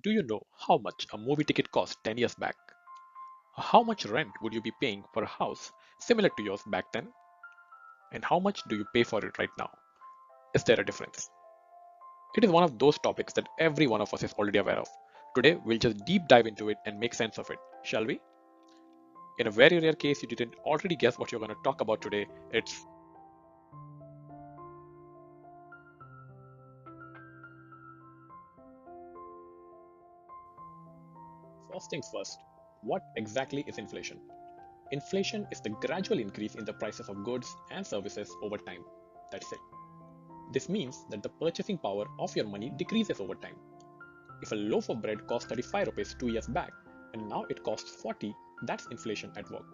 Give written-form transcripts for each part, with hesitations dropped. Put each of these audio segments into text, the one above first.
Do you know how much a movie ticket cost 10 years back? How much rent would you be paying for a house similar to yours back then? And how much do you pay for it right now? Is there a difference? It is one of those topics that every one of us is already aware of. Today, we'll just deep dive into it and make sense of it, shall we? In a very rare case you didn't already guess what you're going to talk about today, it's first things first. What exactly is inflation? Inflation is the gradual increase in the prices of goods and services over time. That's it. This means that the purchasing power of your money decreases over time. If a loaf of bread cost 35 rupees 2 years back and now it costs 40, that's inflation at work.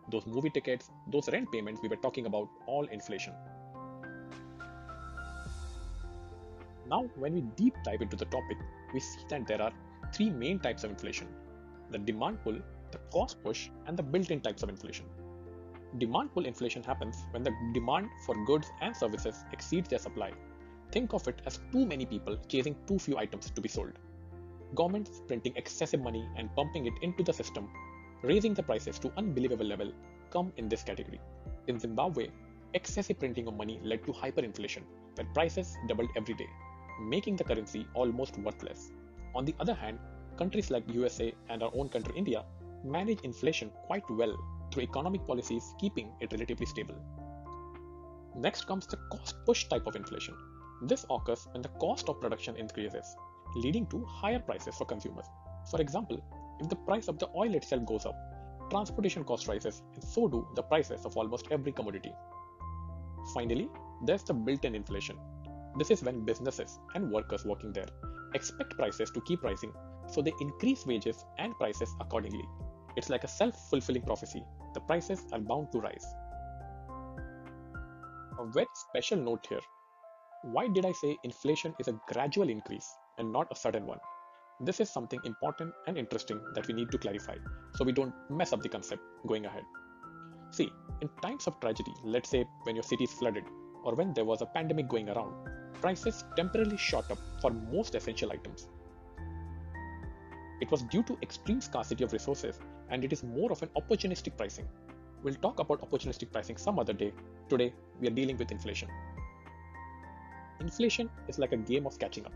Those movie tickets, those rent payments we were talking about, all inflation. Now, when we deep dive into the topic, we see that there are three main types of inflation: the demand pull, the cost push, and the built in types of inflation. Demand pull inflation happens when the demand for goods and services exceeds their supply. Think of it as too many people chasing too few items to be sold. Governments printing excessive money and pumping it into the system, raising the prices to unbelievable level, come in this category. In Zimbabwe, excessive printing of money led to hyperinflation, where prices doubled every day, making the currency almost worthless. On the other hand, countries like USA and our own country India manage inflation quite well through economic policies keeping it relatively stable. Next comes the cost push type of inflation. This occurs when the cost of production increases, leading to higher prices for consumers. For example, if the price of the oil itself goes up, transportation cost rises, and so do the prices of almost every commodity. Finally, there's the built-in inflation. This is when businesses and workers working there expect prices to keep rising, so they increase wages and prices accordingly. It's like a self-fulfilling prophecy. The prices are bound to rise. A very special note here. Why did I say inflation is a gradual increase and not a sudden one? This is something important and interesting that we need to clarify so we don't mess up the concept going ahead. See, in times of tragedy, let's say when your city is flooded or when there was a pandemic going around, prices temporarily shot up for most essential items. It was due to extreme scarcity of resources, and it is more of an opportunistic pricing. We'll talk about opportunistic pricing some other day. Today, we are dealing with inflation. Inflation is like a game of catching up.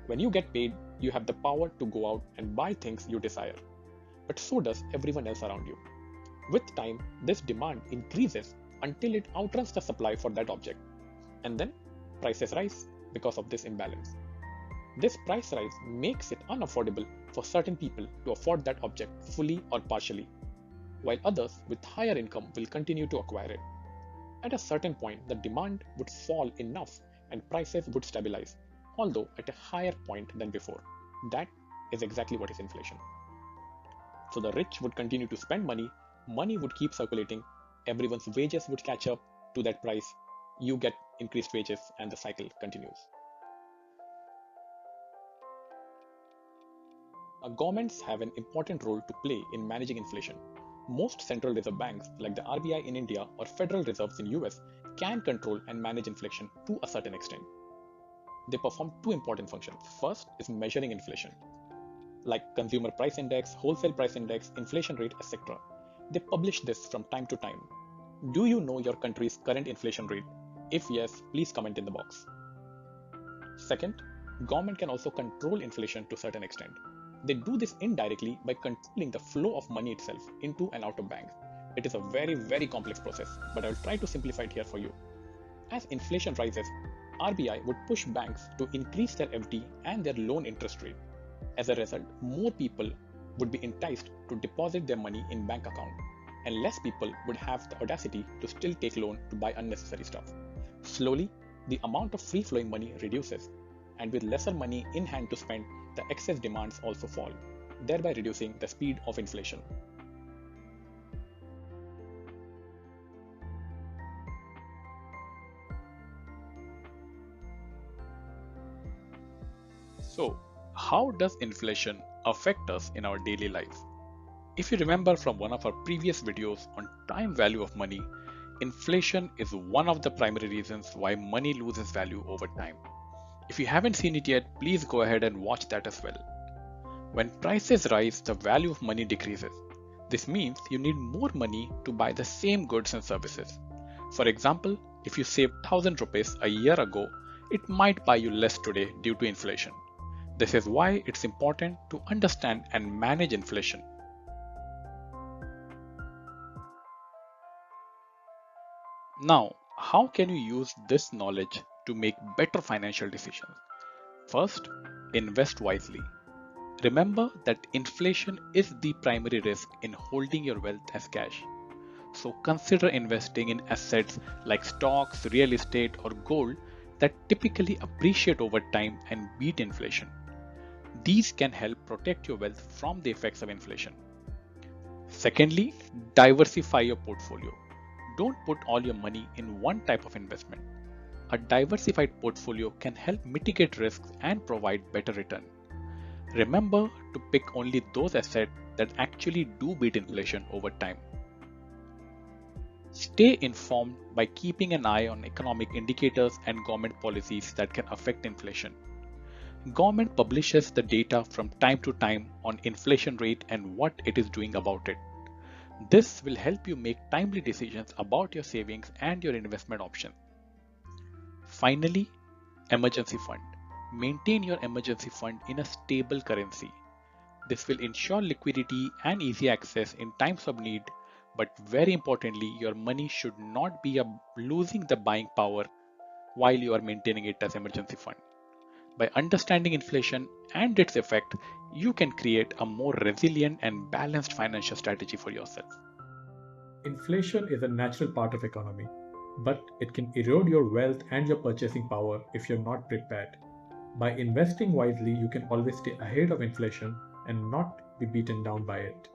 When you get paid, you have the power to go out and buy things you desire. But so does everyone else around you. With time, this demand increases until it outruns the supply for that object. And then prices rise because of this imbalance. This price rise makes it unaffordable for certain people to afford that object fully or partially, while others with higher income will continue to acquire it. At a certain point, the demand would fall enough and prices would stabilize, although at a higher point than before. That is exactly what is inflation. So the rich would continue to spend money, money would keep circulating, everyone's wages would catch up to that price, you get increased wages, and the cycle continues. Governments have an important role to play in managing inflation. Most central reserve banks, like the RBI in India or Federal Reserves in US, can control and manage inflation to a certain extent. They perform two important functions. First is measuring inflation, like consumer price index, wholesale price index, inflation rate, etc. They publish this from time to time. Do you know your country's current inflation rate? If yes, please comment in the box. Second, government can also control inflation to a certain extent. They do this indirectly by controlling the flow of money itself into and out of banks. It is a very complex process, but I will try to simplify it here for you. As inflation rises, RBI would push banks to increase their FD and their loan interest rate. As a result, more people would be enticed to deposit their money in bank account, and less people would have the audacity to still take loan to buy unnecessary stuff. Slowly, the amount of free-flowing money reduces, and with lesser money in hand to spend, the excess demands also fall, thereby reducing the speed of inflation. So, how does inflation affect us in our daily life? If you remember from one of our previous videos on time value of money, inflation is one of the primary reasons why money loses value over time. If you haven't seen it yet, please go ahead and watch that as well. When prices rise, the value of money decreases. This means you need more money to buy the same goods and services. For example, if you saved 1000 rupees a year ago, it might buy you less today due to inflation. This is why it's important to understand and manage inflation. Now, how can you use this knowledge to make better financial decisions? First, invest wisely. Remember that inflation is the primary risk in holding your wealth as cash. So consider investing in assets like stocks, real estate, or gold that typically appreciate over time and beat inflation. These can help protect your wealth from the effects of inflation. Secondly, diversify your portfolio. Don't put all your money in one type of investment. A diversified portfolio can help mitigate risks and provide better return. Remember to pick only those assets that actually do beat inflation over time. Stay informed by keeping an eye on economic indicators and government policies that can affect inflation. Government publishes the data from time to time on inflation rate and what it is doing about it. This will help you make timely decisions about your savings and your investment options. Finally, emergency fund. Maintain your emergency fund in a stable currency. This will ensure liquidity and easy access in times of need, but very importantly, your money should not be losing the buying power while you are maintaining it as emergency fund. By understanding inflation and its effect, you can create a more resilient and balanced financial strategy for yourself. Inflation is a natural part of economy, but it can erode your wealth and your purchasing power if you're not prepared. By investing wisely, you can always stay ahead of inflation and not be beaten down by it.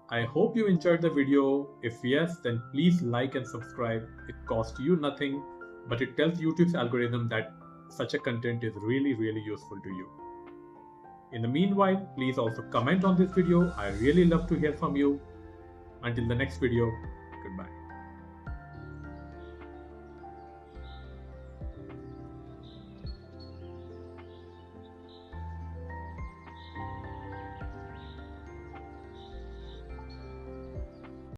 I hope you enjoyed the video. If yes, then please like and subscribe. It costs you nothing, but it tells YouTube's algorithm that such a content is really useful to you. In the meanwhile, please also comment on this video. I really love to hear from you. Until the next video, goodbye.